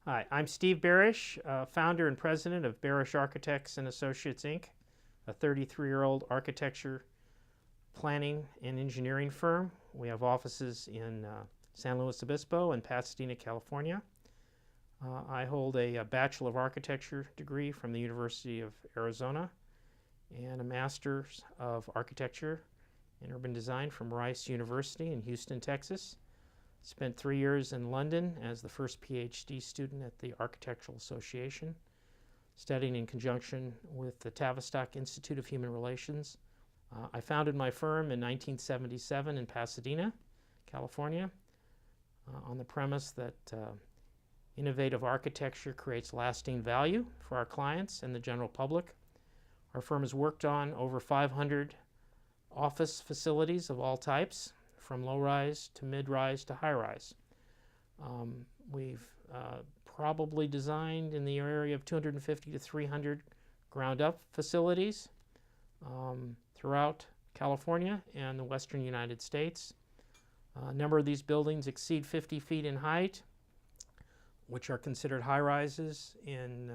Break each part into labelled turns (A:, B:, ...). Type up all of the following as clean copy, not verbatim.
A: Hi, I'm Steve Barasch, founder and president of Barasch Architects and Associates, Inc., a 33-year-old architecture, planning, and engineering firm. We have offices in San Luis Obispo and Pasadena, California. I hold a Bachelor of Architecture degree from the University of Arizona and a Master's of Architecture and Urban Design from Rice University in Houston, Texas. Spent 3 years in London as the first PhD student at the Architectural Association, studying in conjunction with the Tavistock Institute of Human Relations. I founded my firm in 1977 in Pasadena, California, on the premise that innovative architecture creates lasting value for our clients and the general public. Our firm has worked on over 500 office facilities of all types, from low-rise to mid-rise to high-rise. We've probably designed in the area of 250 to 300 ground-up facilities throughout California and the western United States. A number of these buildings exceed 50 feet in height, which are considered high-rises in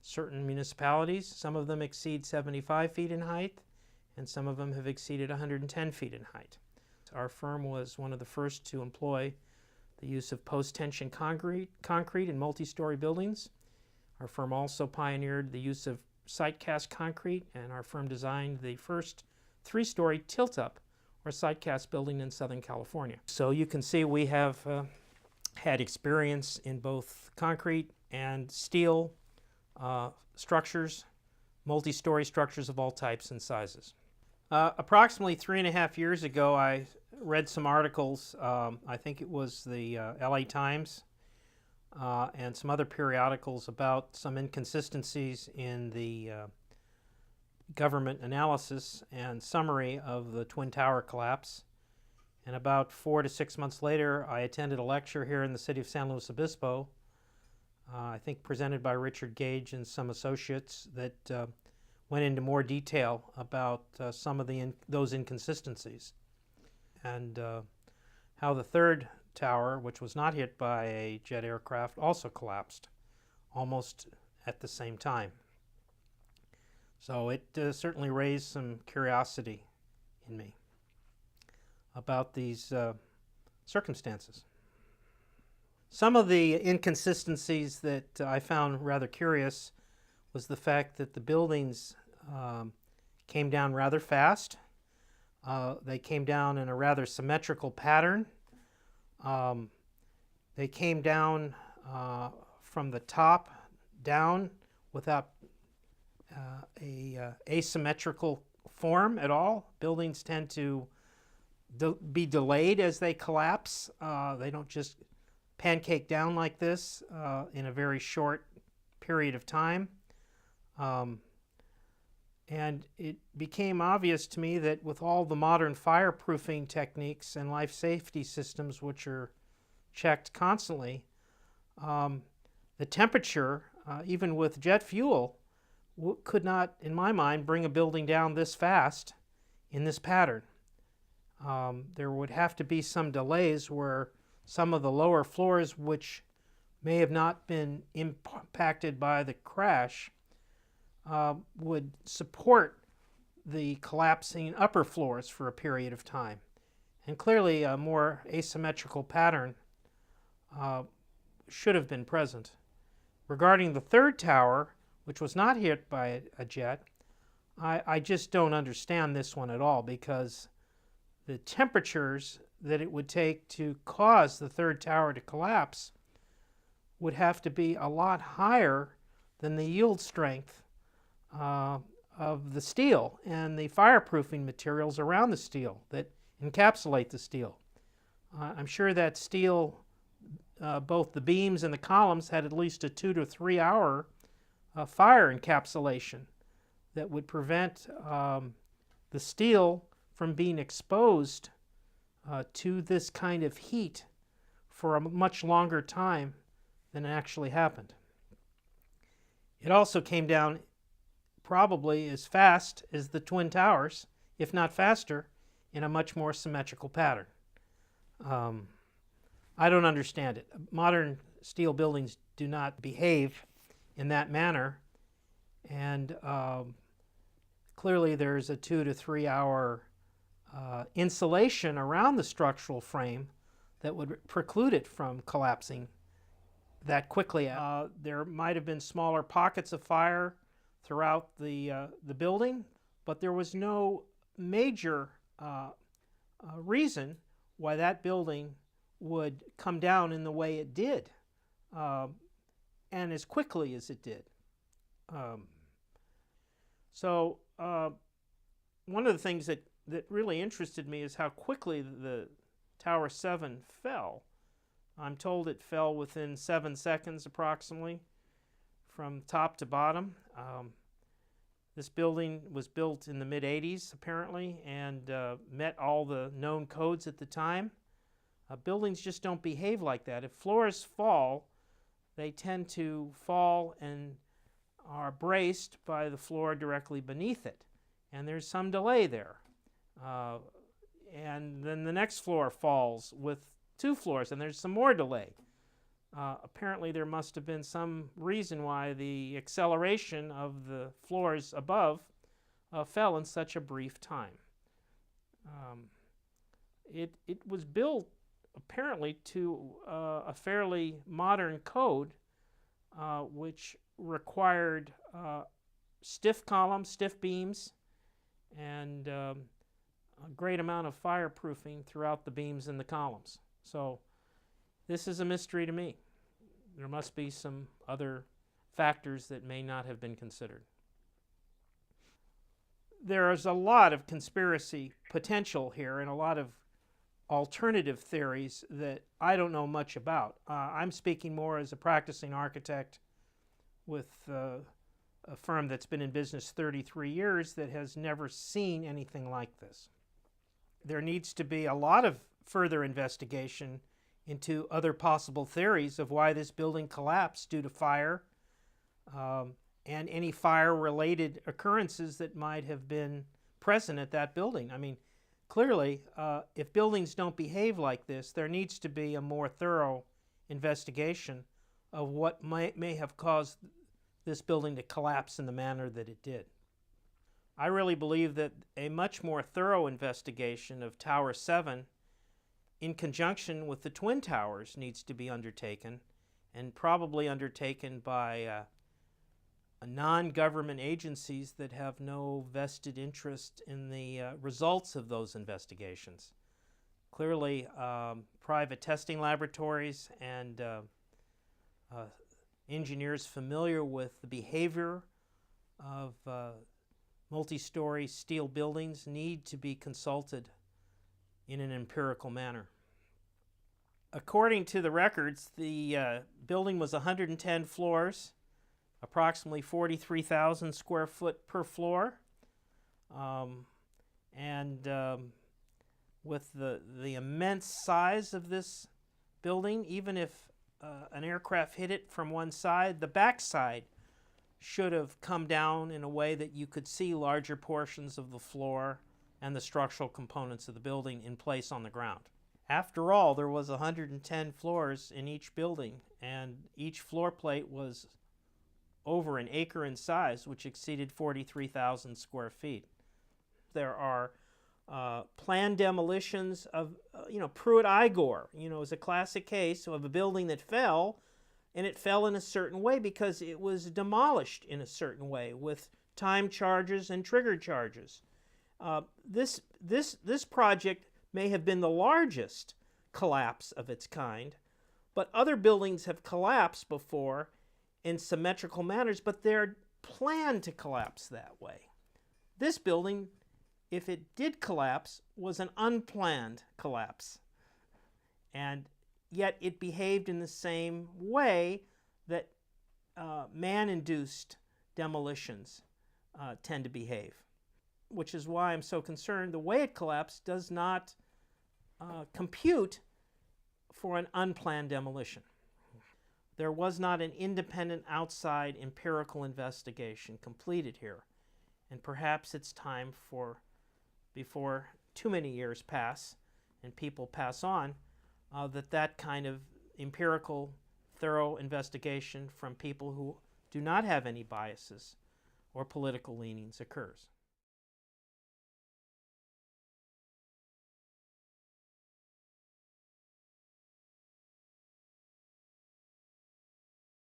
A: certain municipalities. Some of them exceed 75 feet in height, and some of them have exceeded 110 feet in height. Our firm was one of the first to employ the use of post-tension concrete in multi-story buildings. Our firm also pioneered the use of site-cast concrete, and our firm designed the first 3-story tilt-up or site-cast building in Southern California. So you can see we have had experience in both concrete and steel structures, multi-story structures of all types and sizes. Approximately 3.5 years ago, I read some articles, I think it was the LA Times and some other periodicals about some inconsistencies in the government analysis and summary of the Twin Tower collapse. And about 4 to 6 months later, I attended a lecture here in the city of San Luis Obispo, I think presented by Richard Gage and some associates, that went into more detail about some of those inconsistencies, and how the third tower, which was not hit by a jet aircraft, also collapsed almost at the same time. So it certainly raised some curiosity in me about these circumstances. Some of the inconsistencies that I found rather curious was the fact that the buildings came down rather fast. They came down in a rather symmetrical pattern. They came down from the top down without a asymmetrical form at all. Buildings tend to be delayed as they collapse. They don't just pancake down like this in a very short period of time. And it became obvious to me that with all the modern fireproofing techniques and life safety systems, which are checked constantly, the temperature, even with jet fuel, could not, in my mind, bring a building down this fast in this pattern. There would have to be some delays where some of the lower floors, which may have not been impacted by the crash, would support the collapsing upper floors for a period of time. And clearly a more asymmetrical pattern should have been present. Regarding the third tower, which was not hit by a jet, I just don't understand this one at all, because the temperatures that it would take to cause the third tower to collapse would have to be a lot higher than the yield strength of the steel and the fireproofing materials around the steel that encapsulate the steel. I'm sure that steel, both the beams and the columns, had at least a 2 to 3 hour fire encapsulation that would prevent the steel from being exposed to this kind of heat for a much longer time than actually happened. It also came down probably as fast as the Twin Towers, if not faster, in a much more symmetrical pattern. I don't understand it. Modern steel buildings do not behave in that manner, and clearly there's a 2 to 3 hour insulation around the structural frame that would preclude it from collapsing that quickly. There might have been smaller pockets of fire throughout the building, but there was no major reason why that building would come down in the way it did, and as quickly as it did. So one of the things that really interested me is how quickly the Tower 7 fell. I'm told it fell within 7 seconds approximately from top to bottom. This building was built in the mid-80s apparently, and met all the known codes at the time. Buildings just don't behave like that. If floors fall, they tend to fall and are braced by the floor directly beneath it, and there's some delay there. And then the next floor falls with 2 floors, and there's some more delay. Apparently there must have been some reason why the acceleration of the floors above fell in such a brief time. It was built apparently to a fairly modern code, which required stiff columns, stiff beams, and a great amount of fireproofing throughout the beams and the columns. So this is a mystery to me. There must be some other factors that may not have been considered. There is a lot of conspiracy potential here and a lot of alternative theories that I don't know much about. I'm speaking more as a practicing architect with a firm that's been in business 33 years that has never seen anything like this. There needs to be a lot of further investigation into other possible theories of why this building collapsed due to fire, and any fire-related occurrences that might have been present at that building. I mean, clearly, if buildings don't behave like this, there needs to be a more thorough investigation of what may have caused this building to collapse in the manner that it did. I really believe that a much more thorough investigation of Tower 7 in conjunction with the Twin Towers needs to be undertaken, and probably undertaken by non-government agencies that have no vested interest in the results of those investigations. Clearly, private testing laboratories and engineers familiar with the behavior of multi-story steel buildings need to be consulted in an empirical manner. According to the records, the building was 110 floors, approximately 43,000 square foot per floor, and with the immense size of this building, even if an aircraft hit it from one side, the back side should have come down in a way that you could see larger portions of the floor and the structural components of the building in place on the ground. After all, there was 110 floors in each building, and each floor plate was over an acre in size, which exceeded 43,000 square feet. There are planned demolitions of, Pruitt-Igor, is a classic case of a building that fell, and it fell in a certain way because it was demolished in a certain way with time charges and trigger charges. This project may have been the largest collapse of its kind, but other buildings have collapsed before in symmetrical manners, but they're planned to collapse that way. This building, if it did collapse, was an unplanned collapse, and yet it behaved in the same way that man-induced demolitions tend to behave, which is why I'm so concerned the way it collapsed does not compute for an unplanned demolition. There was not an independent outside empirical investigation completed here, and perhaps it's time for, before too many years pass and people pass on, that kind of empirical, thorough investigation from people who do not have any biases or political leanings occurs.